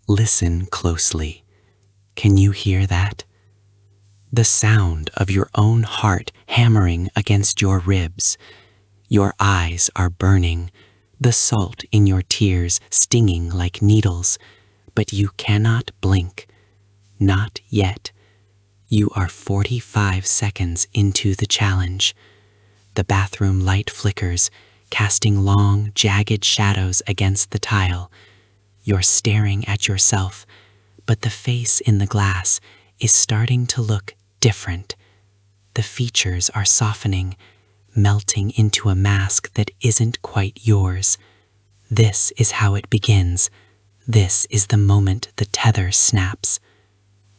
Listen closely. Can you hear that? The sound of your own heart hammering against your ribs. Your eyes are burning, the salt in your tears stinging like needles, but you cannot blink. Not yet. You are 45 seconds into the challenge. The bathroom light flickers, casting long, jagged shadows against the tile. You're staring at yourself, but the face in the glass is starting to look different. The features are softening, melting into a mask that isn't quite yours. This is how it begins. This is the moment the tether snaps.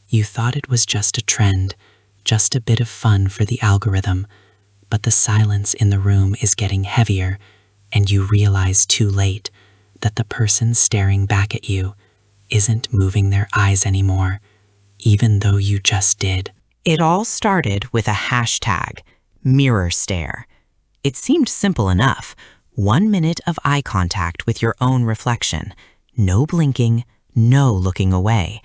You thought it was just a trend, just a bit of fun for the algorithm, but the silence in the room is getting heavier, and you realize too late that the person staring back at you isn't moving their eyes anymore, even though you just did. It all started with a hashtag, mirror stare. It seemed simple enough. 1 minute of eye contact with your own reflection. No blinking, no looking away.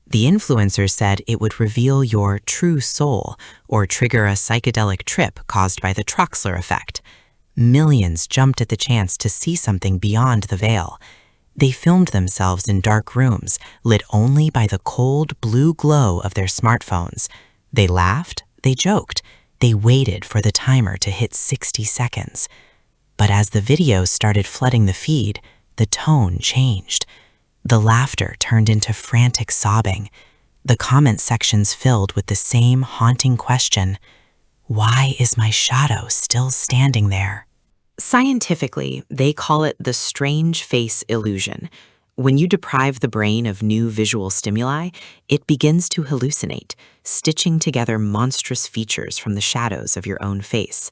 The influencer said it would reveal your true soul or trigger a psychedelic trip caused by the Troxler effect. Millions jumped at the chance to see something beyond the veil. They filmed themselves in dark rooms, lit only by the cold blue glow of their smartphones. They laughed, they joked, they waited for the timer to hit 60 seconds. But as the video started flooding the feed, the tone changed. The laughter turned into frantic sobbing. The comment sections filled with the same haunting question: why is my shadow still standing there? Scientifically, they call it the strange face illusion. When you deprive the brain of new visual stimuli, it begins to hallucinate, stitching together monstrous features from the shadows of your own face.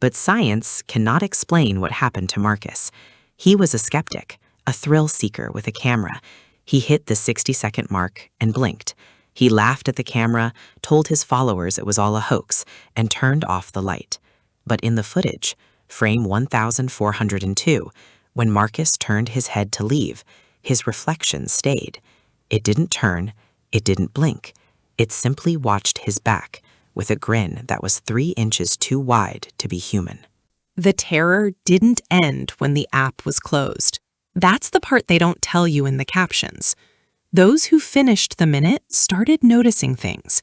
But science cannot explain what happened to Marcus. He was a skeptic, a thrill seeker with a camera. He hit the 60-second mark and blinked. He laughed at the camera, told his followers it was all a hoax, and turned off the light. But in the footage, frame 1402, when Marcus turned his head to leave, his reflection stayed. It didn't turn, it didn't blink. It simply watched his back, with a grin that was 3 inches too wide to be human. The terror didn't end when the app was closed. That's the part they don't tell you in the captions. Those who finished the minute started noticing things.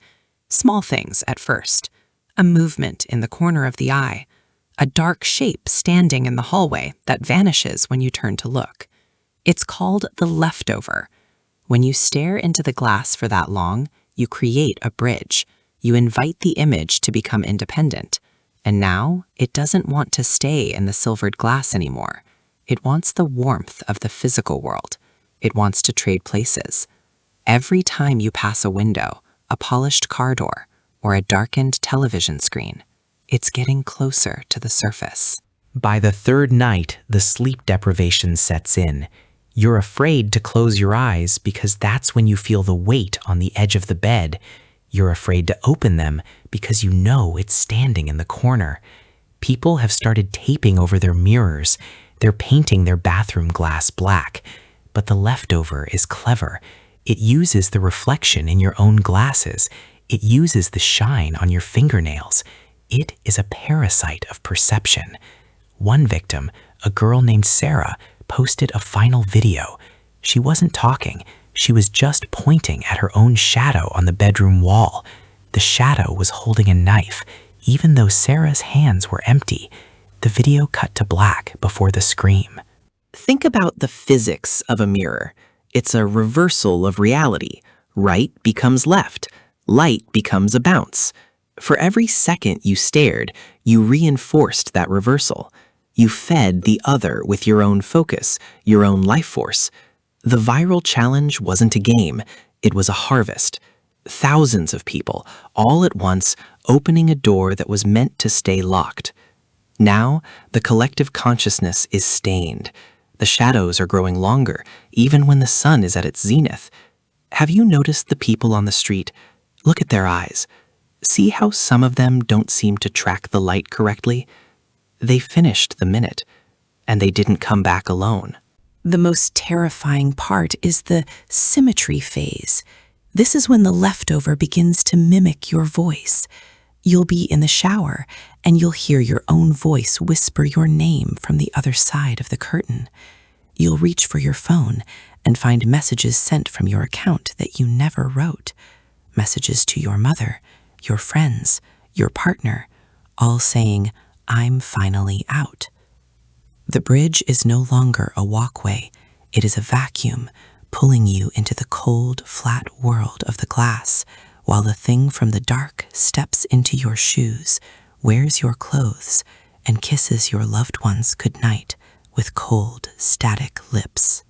Small things at first. A movement in the corner of the eye. A dark shape standing in the hallway that vanishes when you turn to look. It's called the leftover. When you stare into the glass for that long, you create a bridge. You invite the image to become independent. And now, it doesn't want to stay in the silvered glass anymore. It wants the warmth of the physical world. It wants to trade places. Every time you pass a window, a polished car door, or a darkened television screen, it's getting closer to the surface. By the third night, the sleep deprivation sets in. You're afraid to close your eyes because that's when you feel the weight on the edge of the bed. You're afraid to open them because you know it's standing in the corner. People have started taping over their mirrors. They're painting their bathroom glass black. But the leftover is clever. It uses the reflection in your own glasses. It uses the shine on your fingernails. It is a parasite of perception. One victim, a girl named Sarah, posted a final video. She wasn't talking. She was just pointing at her own shadow on the bedroom wall. The shadow was holding a knife, even though Sarah's hands were empty. The video cut to black before the scream. Think about the physics of a mirror. It's a reversal of reality. Right becomes left. Light becomes a bounce. For every second you stared, you reinforced that reversal. You fed the other with your own focus, your own life force. The viral challenge wasn't a game, it was a harvest. Thousands of people, all at once, opening a door that was meant to stay locked. Now, the collective consciousness is stained. The shadows are growing longer, even when the sun is at its zenith. Have you noticed the people on the street? Look at their eyes. See how some of them don't seem to track the light correctly? They finished the minute, and they didn't come back alone. The most terrifying part is the symmetry phase. This is when the leftover begins to mimic your voice. You'll be in the shower, and you'll hear your own voice whisper your name from the other side of the curtain. You'll reach for your phone and find messages sent from your account that you never wrote. Messages to your mother, your friends, your partner, all saying, "I'm finally out." The bridge is no longer a walkway. It is a vacuum, pulling you into the cold, flat world of the glass, while the thing from the dark steps into your shoes, wears your clothes, and kisses your loved ones goodnight with cold, static lips.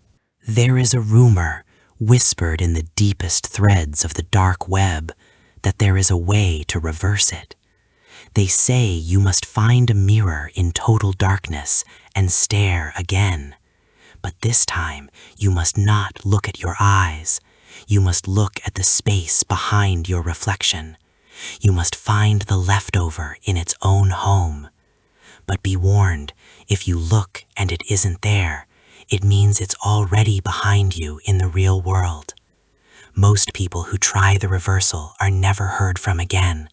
There is a rumor, whispered in the deepest threads of the dark web, that there is a way to reverse it. They say you must find a mirror in total darkness and stare again. But this time, you must not look at your eyes. You must look at the space behind your reflection. You must find the leftover in its own home. But be warned, if you look and it isn't there, it means it's already behind you in the real world. Most people who try the reversal are never heard from again.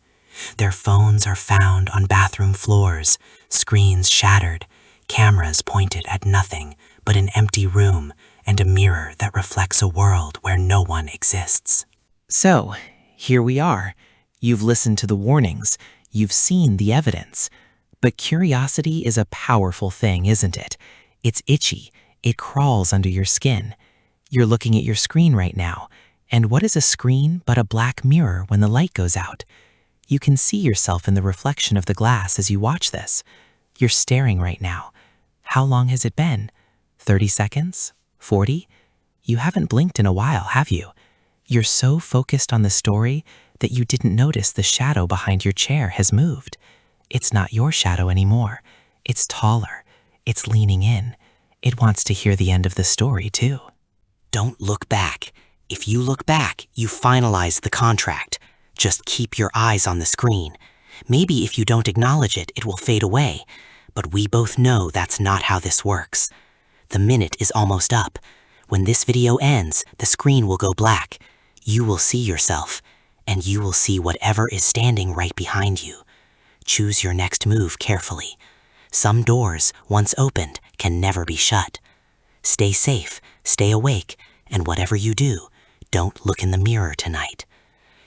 Their phones are found on bathroom floors, screens shattered, cameras pointed at nothing but an empty room and a mirror that reflects a world where no one exists. So, here we are. You've listened to the warnings. You've seen the evidence. But curiosity is a powerful thing, isn't it? It's itchy. It crawls under your skin. You're looking at your screen right now. And what is a screen but a black mirror when the light goes out? You can see yourself in the reflection of the glass as you watch this. You're staring right now. How long has it been? 30 seconds? 40? You haven't blinked in a while, have you? You're so focused on the story that you didn't notice the shadow behind your chair has moved. It's not your shadow anymore. It's taller. It's leaning in. It wants to hear the end of the story, too. Don't look back. If you look back, you finalize the contract. Just keep your eyes on the screen. Maybe if you don't acknowledge it, it will fade away. But we both know that's not how this works. The minute is almost up. When this video ends, the screen will go black. You will see yourself, and you will see whatever is standing right behind you. Choose your next move carefully. Some doors, once opened, can never be shut. Stay safe, stay awake, and whatever you do, don't look in the mirror tonight.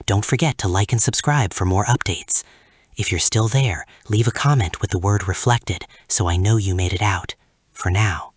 Don't forget to like and subscribe for more updates. If you're still there, leave a comment with the word reflected so I know you made it out. For now.